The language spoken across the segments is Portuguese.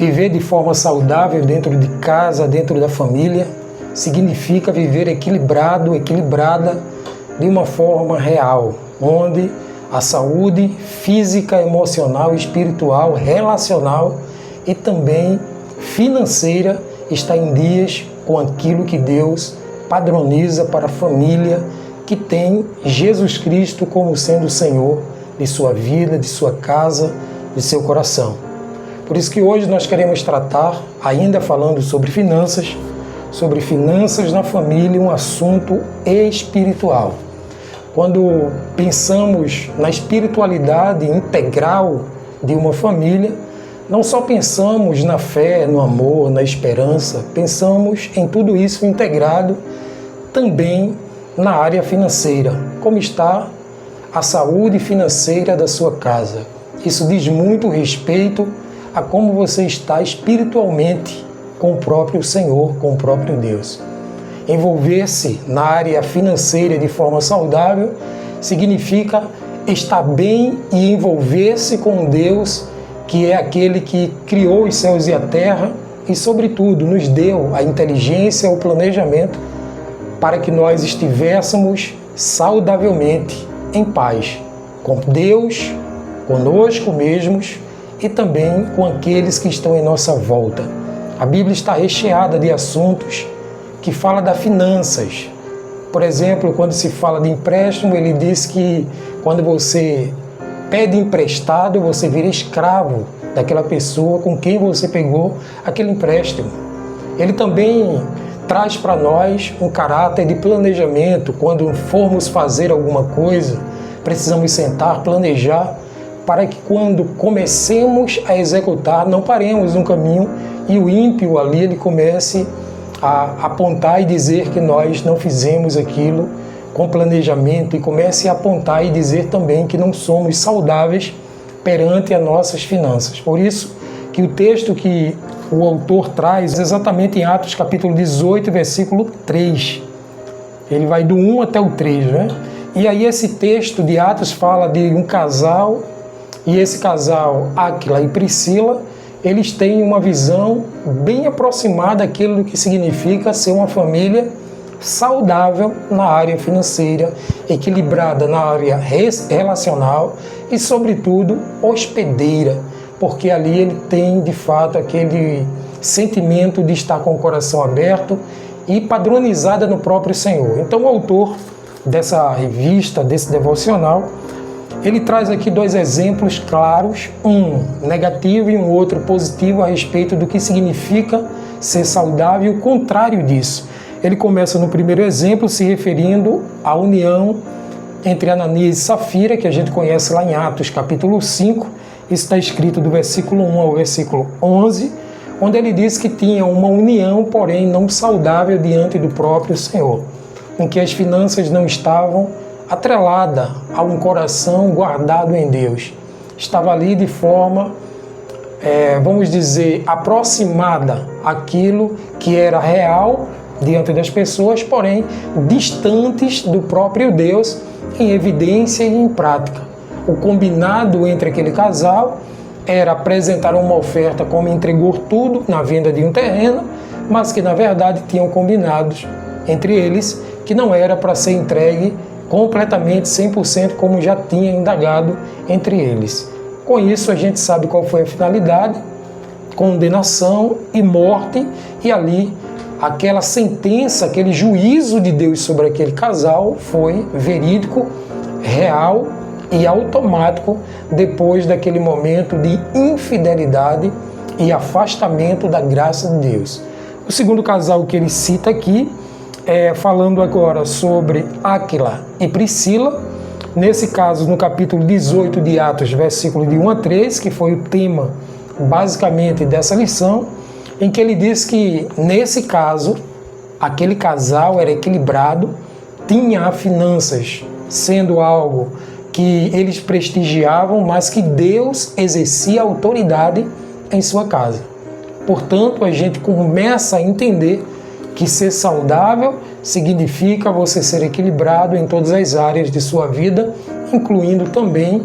Viver de forma saudável dentro de casa, dentro da família, significa viver equilibrado, equilibrada de uma forma real, onde a saúde física, emocional, espiritual, relacional e também financeira está em dias com aquilo que Deus padroniza para a família que tem Jesus Cristo como sendo o Senhor de sua vida, de sua casa, de seu coração. Por isso que hoje nós queremos tratar, ainda falando sobre finanças na família, um assunto espiritual. Quando pensamos na espiritualidade integral de uma família, não só pensamos na fé, no amor, na esperança, pensamos em tudo isso integrado também na área financeira. Como está a saúde financeira da sua casa? Isso diz muito respeito a como você está espiritualmente com o próprio Senhor, com o próprio Deus. Envolver-se na área financeira de forma saudável significa estar bem e envolver-se com Deus, que é aquele que criou os céus e a terra e, sobretudo, nos deu a inteligência, o planejamento para que nós estivéssemos saudavelmente em paz com Deus, conosco mesmos e também com aqueles que estão em nossa volta. A Bíblia está recheada de assuntos que fala das finanças. Por exemplo, quando se fala de empréstimo, ele diz que quando você pede emprestado, você vira escravo daquela pessoa com quem você pegou aquele empréstimo. Ele também traz para nós um caráter de planejamento. Quando formos fazer alguma coisa, precisamos sentar, planejar, para que quando comecemos a executar, não paremos no caminho e o ímpio ali ele comece a apontar e dizer que nós não fizemos aquilo com planejamento e comece a apontar e dizer também que não somos saudáveis perante as nossas finanças. Por isso que o texto que o autor traz exatamente em Atos capítulo 18, versículo 3. Ele vai do 1 até o 3, né? E aí esse texto de Atos fala de um casal, e esse casal, Áquila e Priscila, eles têm uma visão bem aproximada daquilo que significa ser uma família saudável na área financeira, equilibrada na área relacional e, sobretudo, hospedeira, porque ali ele tem, de fato, aquele sentimento de estar com o coração aberto e padronizada no próprio Senhor. Então, o autor dessa revista, desse devocional, ele traz aqui dois exemplos claros, um negativo e um outro positivo a respeito do que significa ser saudável e o contrário disso. Ele começa no primeiro exemplo se referindo à união entre Ananias e Safira, que a gente conhece lá em Atos capítulo 5, isso está escrito do versículo 1 ao versículo 11, onde ele diz que tinha uma união, porém não saudável diante do próprio Senhor, em que as finanças não estavam atrelada a um coração guardado em Deus. Estava ali de forma, vamos dizer, aproximada àquilo que era real diante das pessoas, porém distantes do próprio Deus em evidência e em prática. O combinado entre aquele casal era apresentar uma oferta como entregou tudo na venda de um terreno, mas que na verdade tinham combinados entre eles que não era para ser entregue completamente 100% como já tinha indagado entre eles. Com isso a gente sabe qual foi a finalidade: condenação e morte, e ali aquela sentença, aquele juízo de Deus sobre aquele casal foi verídico, real e automático depois daquele momento de infidelidade e afastamento da graça de Deus. O segundo casal que ele cita aqui, falando agora sobre Áquila e Priscila, nesse caso no capítulo 18 de Atos, versículo de 1 a 3, que foi o tema basicamente dessa lição, em que ele diz que nesse caso, aquele casal era equilibrado, tinha finanças sendo algo que eles prestigiavam, mas que Deus exercia autoridade em sua casa. Portanto, a gente começa a entender que ser saudável significa você ser equilibrado em todas as áreas de sua vida, incluindo também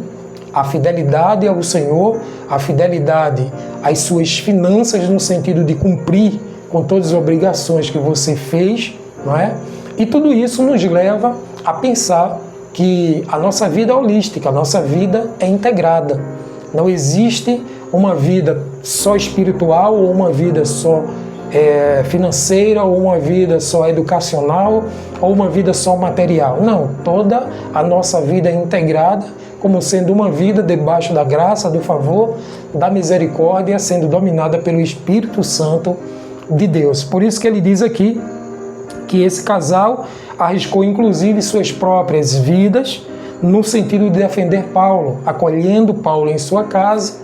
A fidelidade ao Senhor, a fidelidade às suas finanças, no sentido de cumprir com todas as obrigações que você fez, não é? E tudo isso nos leva a pensar que a nossa vida é holística, a nossa vida é integrada. Não existe uma vida só espiritual ou uma vida só financeira ou uma vida só educacional ou uma vida só material. Não, toda a nossa vida é integrada como sendo uma vida debaixo da graça, do favor, da misericórdia, sendo dominada pelo Espírito Santo de Deus. Por isso que ele diz aqui que esse casal arriscou inclusive suas próprias vidas no sentido de defender Paulo, acolhendo Paulo em sua casa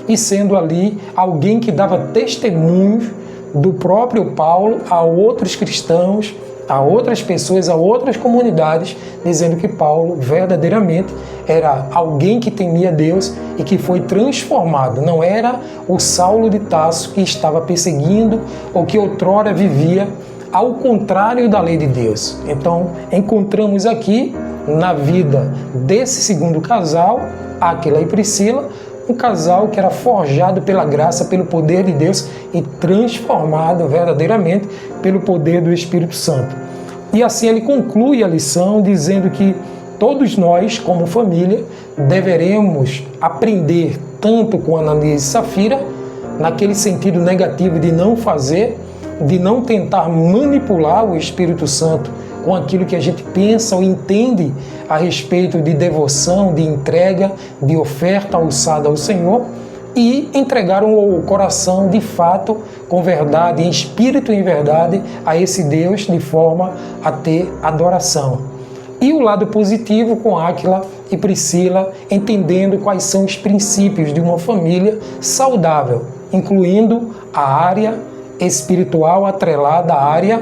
e sendo ali alguém que dava testemunho do próprio Paulo a outros cristãos, a outras pessoas, a outras comunidades, dizendo que Paulo verdadeiramente era alguém que temia Deus e que foi transformado. Não era o Saulo de Tarso que estava perseguindo ou que outrora vivia ao contrário da lei de Deus. Então, encontramos aqui na vida desse segundo casal, Áquila e Priscila, um casal que era forjado pela graça, pelo poder de Deus e transformado verdadeiramente pelo poder do Espírito Santo. E assim ele conclui a lição dizendo que todos nós, como família, deveremos aprender tanto com Ananias e Safira, naquele sentido negativo de não fazer, de não tentar manipular o Espírito Santo com aquilo que a gente pensa ou entende a respeito de devoção, de entrega, de oferta alçada ao Senhor, e entregaram o coração de fato, com verdade, em espírito e em verdade, a esse Deus, de forma a ter adoração. E o lado positivo com Áquila e Priscila, entendendo quais são os princípios de uma família saudável, incluindo a área espiritual atrelada à área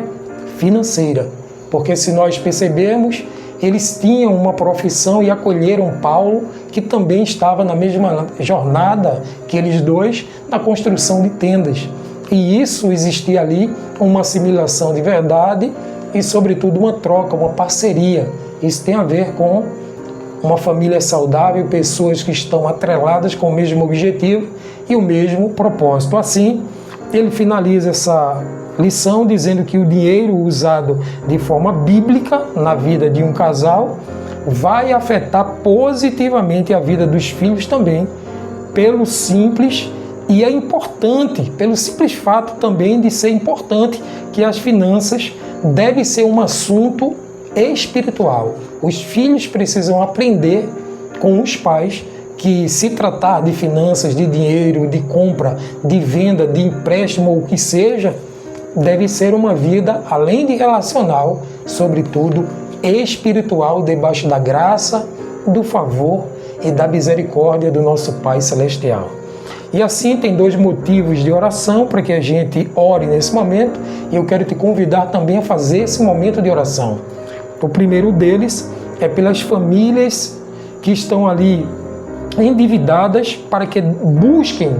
financeira. Porque se nós percebermos, eles tinham uma profissão e acolheram Paulo, que também estava na mesma jornada que eles dois, na construção de tendas. E isso existia ali uma assimilação de verdade e, sobretudo, uma troca, uma parceria. Isso tem a ver com uma família saudável, pessoas que estão atreladas com o mesmo objetivo e o mesmo propósito. Assim, ele finaliza essa lição dizendo que o dinheiro usado de forma bíblica na vida de um casal vai afetar positivamente a vida dos filhos também, pelo simples e é importante, pelo simples fato também de ser importante que as finanças devem ser um assunto espiritual. Os filhos precisam aprender com os pais que se tratar de finanças, de dinheiro, de compra, de venda, de empréstimo ou o que seja, deve ser uma vida, além de relacional, sobretudo espiritual, debaixo da graça, do favor e da misericórdia do nosso Pai Celestial. E assim tem dois motivos de oração para que a gente ore nesse momento, e eu quero te convidar também a fazer esse momento de oração. O primeiro deles é pelas famílias que estão ali endividadas, para que busquem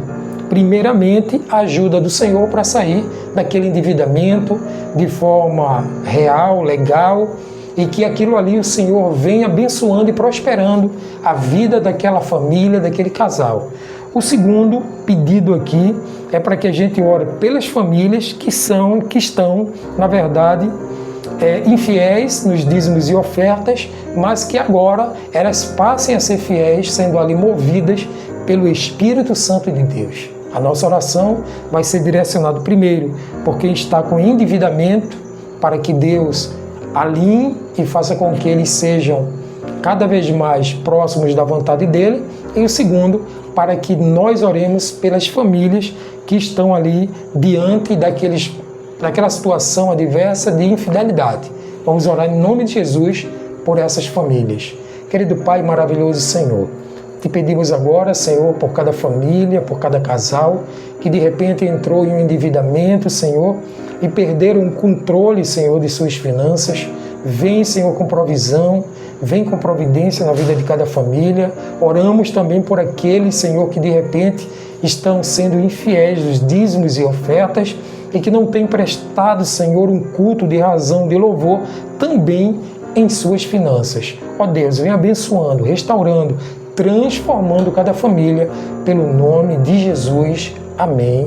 primeiramente a ajuda do Senhor para sair daquele endividamento de forma real, legal, e que aquilo ali o Senhor venha abençoando e prosperando a vida daquela família, daquele casal. O segundo pedido aqui é para que a gente ore pelas famílias que estão, na verdade, infiéis nos dízimos e ofertas, mas que agora elas passem a ser fiéis, sendo ali movidas pelo Espírito Santo de Deus. A nossa oração vai ser direcionada primeiro por quem está com endividamento, para que Deus alinhe e faça com que eles sejam cada vez mais próximos da vontade dele. E o segundo, para que nós oremos pelas famílias que estão ali diante daquela situação adversa de infidelidade. Vamos orar em nome de Jesus por essas famílias. Querido Pai maravilhoso Senhor, te pedimos agora, Senhor, por cada família, por cada casal que de repente entrou em um endividamento, Senhor, e perderam o controle, Senhor, de suas finanças. Vem, Senhor, com provisão, vem com providência na vida de cada família. Oramos também por aqueles, Senhor, que de repente estão sendo infiéis dos dízimos e ofertas e que não têm prestado, Senhor, um culto de razão, de louvor, também em suas finanças. Ó Deus, vem abençoando, restaurando, transformando cada família pelo nome de Jesus. Amém.